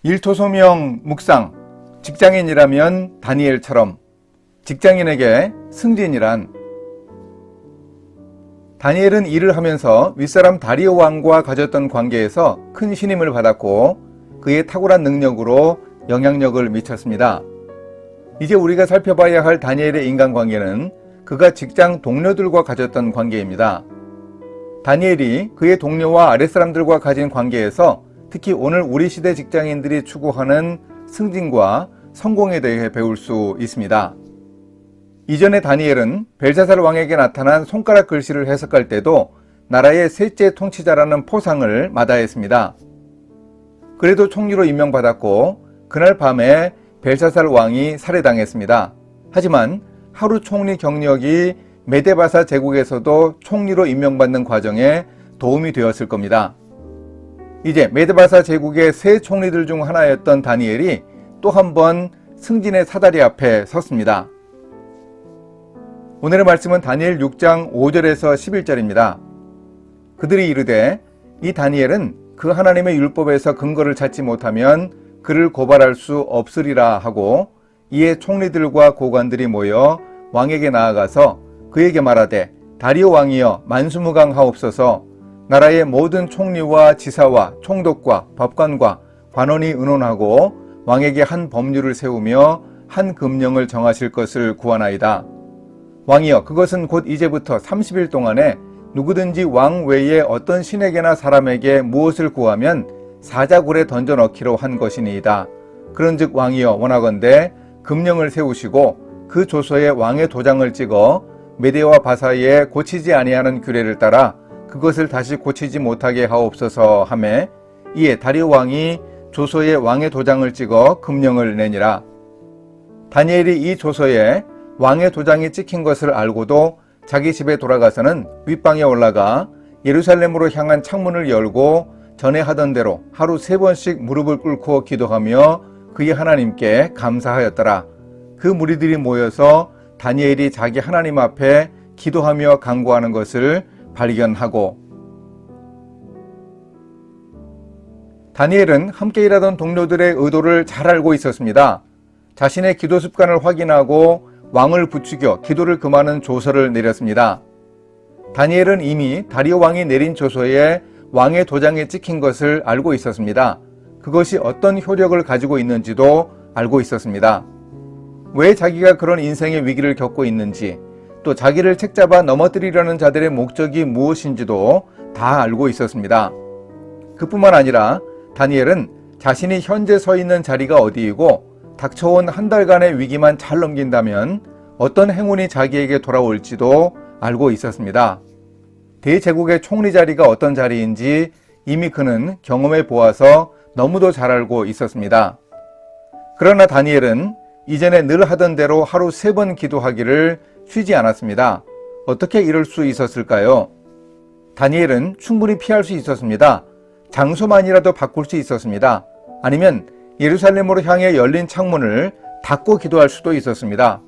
일토소명 묵상, 직장인이라면 다니엘처럼. 직장인에게 승진이란. 다니엘은 일을 하면서 윗사람 다리오 왕과 가졌던 관계에서 큰 신임을 받았고 그의 탁월한 능력으로 영향력을 미쳤습니다. 이제 우리가 살펴봐야 할 다니엘의 인간관계는 그가 직장 동료들과 가졌던 관계입니다. 다니엘이 그의 동료와 아랫사람들과 가진 관계에서 특히 오늘 우리 시대 직장인들이 추구하는 승진과 성공에 대해 배울 수 있습니다. 이전에 다니엘은 벨사살 왕에게 나타난 손가락 글씨를 해석할 때도 나라의 셋째 통치자라는 포상을 마다했습니다. 그래도 총리로 임명받았고 그날 밤에 벨사살 왕이 살해당했습니다. 하지만 하루 총리 경력이 메데바사 제국에서도 총리로 임명받는 과정에 도움이 되었을 겁니다. 이제 메데바사 제국의 세 총리들 중 하나였던 다니엘이 또 한 번 승진의 사다리 앞에 섰습니다. 오늘의 말씀은 다니엘 6장 5절에서 11절입니다. 그들이 이르되 이 다니엘은 그 하나님의 율법에서 근거를 찾지 못하면 그를 고발할 수 없으리라 하고 이에 총리들과 고관들이 모여 왕에게 나아가서 그에게 말하되 다리오 왕이여 만수무강하옵소서. 나라의 모든 총리와 지사와 총독과 법관과 관원이 의논하고 왕에게 한 법률을 세우며 한 금령을 정하실 것을 구하나이다. 왕이여 그것은 곧 이제부터 30일 동안에 누구든지 왕 외에 어떤 신에게나 사람에게 무엇을 구하면 사자굴에 던져 넣기로 한 것이니이다. 그런즉 왕이여 원하건대 금령을 세우시고 그 조서에 왕의 도장을 찍어 메대와 바사에 고치지 아니하는 규례를 따라 그것을 다시 고치지 못하게 하옵소서 하매 이에 다리오 왕이 조서에 왕의 도장을 찍어 금령을 내니라. 다니엘이 이 조서에 왕의 도장이 찍힌 것을 알고도 자기 집에 돌아가서는 윗방에 올라가 예루살렘으로 향한 창문을 열고 전에 하던 대로 하루 3번씩 무릎을 꿇고 기도하며 그의 하나님께 감사하였더라. 그 무리들이 모여서 다니엘이 자기 하나님 앞에 기도하며 간구하는 것을 발견하고 다니엘은 함께 일하던 동료들의 의도를 잘 알고 있었습니다. 자신의 기도 습관을 확인하고 왕을 부추겨 기도를 금하는 조서를 내렸습니다. 다니엘은 이미 다리오 왕이 내린 조서에 왕의 도장에 찍힌 것을 알고 있었습니다. 그것이 어떤 효력을 가지고 있는지도 알고 있었습니다. 왜 자기가 그런 인생의 위기를 겪고 있는지 또 자기를 책잡아 넘어뜨리려는 자들의 목적이 무엇인지도 다 알고 있었습니다. 그뿐만 아니라 다니엘은 자신이 현재 서 있는 자리가 어디이고 닥쳐온 한 달간의 위기만 잘 넘긴다면 어떤 행운이 자기에게 돌아올지도 알고 있었습니다. 대제국의 총리 자리가 어떤 자리인지 이미 그는 경험해 보아서 너무도 잘 알고 있었습니다. 그러나 다니엘은 이전에 늘 하던 대로 하루 3번 기도하기를 쉬지 않았습니다. 어떻게 이럴 수 있었을까요? 다니엘은 충분히 피할 수 있었습니다. 장소만이라도 바꿀 수 있었습니다. 아니면 예루살렘으로 향해 열린 창문을 닫고 기도할 수도 있었습니다.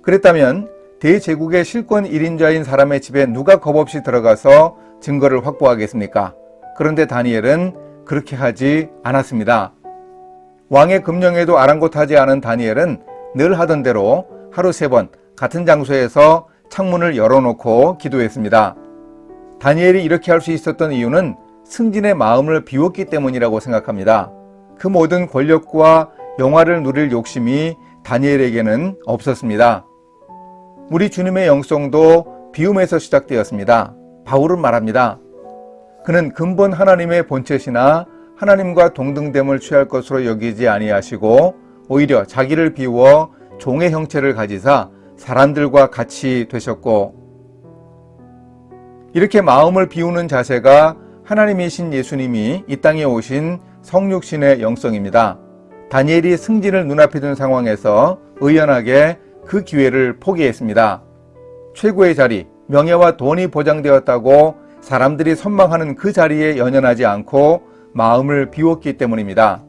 그랬다면 대제국의 실권 1인자인 사람의 집에 누가 겁없이 들어가서 증거를 확보하겠습니까? 그런데 다니엘은 그렇게 하지 않았습니다. 왕의 금령에도 아랑곳하지 않은 다니엘은 늘 하던 대로 하루 3번 같은 장소에서 창문을 열어놓고 기도했습니다. 다니엘이 이렇게 할 수 있었던 이유는 승진의 마음을 비웠기 때문이라고 생각합니다. 그 모든 권력과 영화를 누릴 욕심이 다니엘에게는 없었습니다. 우리 주님의 영성도 비움에서 시작되었습니다. 바울은 말합니다. 그는 근본 하나님의 본체시나 하나님과 동등됨을 취할 것으로 여기지 아니하시고 오히려 자기를 비워 종의 형체를 가지사 사람들과 같이 되셨고 이렇게 마음을 비우는 자세가 하나님이신 예수님이 이 땅에 오신 성육신의 영성입니다. 다니엘이 승진을 눈앞에 둔 상황에서 의연하게 그 기회를 포기했습니다. 최고의 자리, 명예와 돈이 보장되었다고 사람들이 선망하는 그 자리에 연연하지 않고 마음을 비웠기 때문입니다.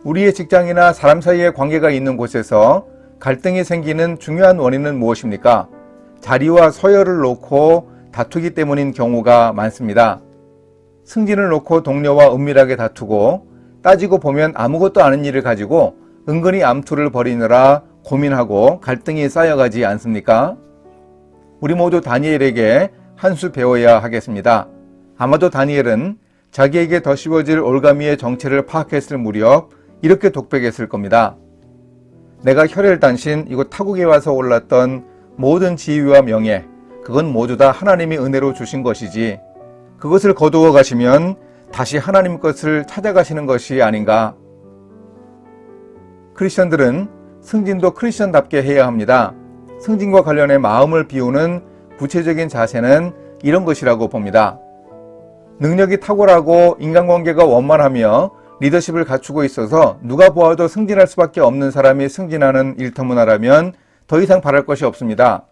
우리의 직장이나 사람 사이의 관계가 있는 곳에서 갈등이 생기는 중요한 원인은 무엇입니까? 자리와 서열을 놓고 다투기 때문인 경우가 많습니다. 승진을 놓고 동료와 은밀하게 다투고 따지고 보면 아무것도 아닌 일을 가지고 은근히 암투를 벌이느라 고민하고 갈등이 쌓여가지 않습니까? 우리 모두 다니엘에게 한 수 배워야 하겠습니다. 아마도 다니엘은 자기에게 더 씌워질 올가미의 정체를 파악했을 무렵 이렇게 독백했을 겁니다. 내가 혈혈단신 이곳 타국에 와서 올랐던 모든 지위와 명예, 그건 모두 다 하나님이 은혜로 주신 것이지 그것을 거두어 가시면 다시 하나님 것을 찾아가시는 것이 아닌가. 크리스천들은 승진도 크리스천답게 해야 합니다. 승진과 관련해 마음을 비우는 구체적인 자세는 이런 것이라고 봅니다. 능력이 탁월하고 인간관계가 원만하며 리더십을 갖추고 있어서 누가 보아도 승진할 수밖에 없는 사람이 승진하는 일터문화라면 더 이상 바랄 것이 없습니다.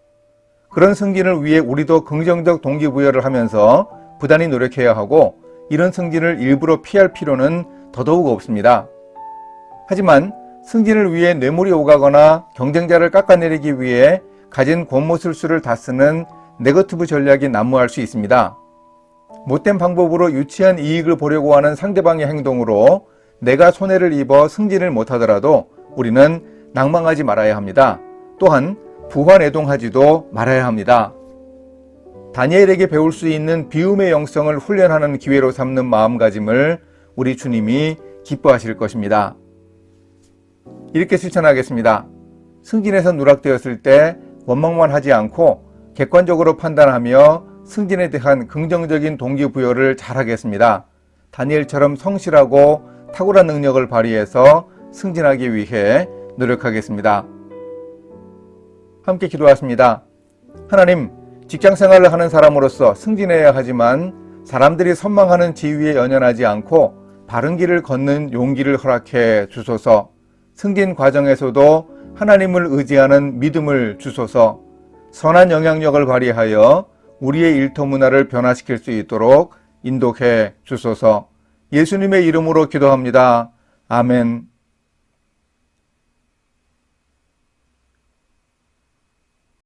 그런 승진을 위해 우리도 긍정적 동기부여를 하면서 부단히 노력해야 하고 이런 승진을 일부러 피할 필요는 더더욱 없습니다. 하지만 승진을 위해 뇌물이 오가거나 경쟁자를 깎아내리기 위해 가진 권모술수를 다 쓰는 네거티브 전략이 난무할 수 있습니다. 못된 방법으로 유치한 이익을 보려고 하는 상대방의 행동으로 내가 손해를 입어 승진을 못하더라도 우리는 낭망하지 말아야 합니다. 또한 부화내동하지도 말아야 합니다. 다니엘에게 배울 수 있는 비움의 영성을 훈련하는 기회로 삼는 마음가짐을 우리 주님이 기뻐하실 것입니다. 이렇게 실천하겠습니다. 승진에서 누락되었을 때 원망만 하지 않고 객관적으로 판단하며 승진에 대한 긍정적인 동기부여를 잘하겠습니다. 다니엘처럼 성실하고 탁월한 능력을 발휘해서 승진하기 위해 노력하겠습니다. 함께 기도하십니다. 하나님, 직장생활을 하는 사람으로서 승진해야 하지만 사람들이 선망하는 지위에 연연하지 않고 바른 길을 걷는 용기를 허락해 주소서. 승진 과정에서도 하나님을 의지하는 믿음을 주소서. 선한 영향력을 발휘하여 우리의 일터 문화를 변화시킬 수 있도록 인도해 주소서. 예수님의 이름으로 기도합니다. 아멘.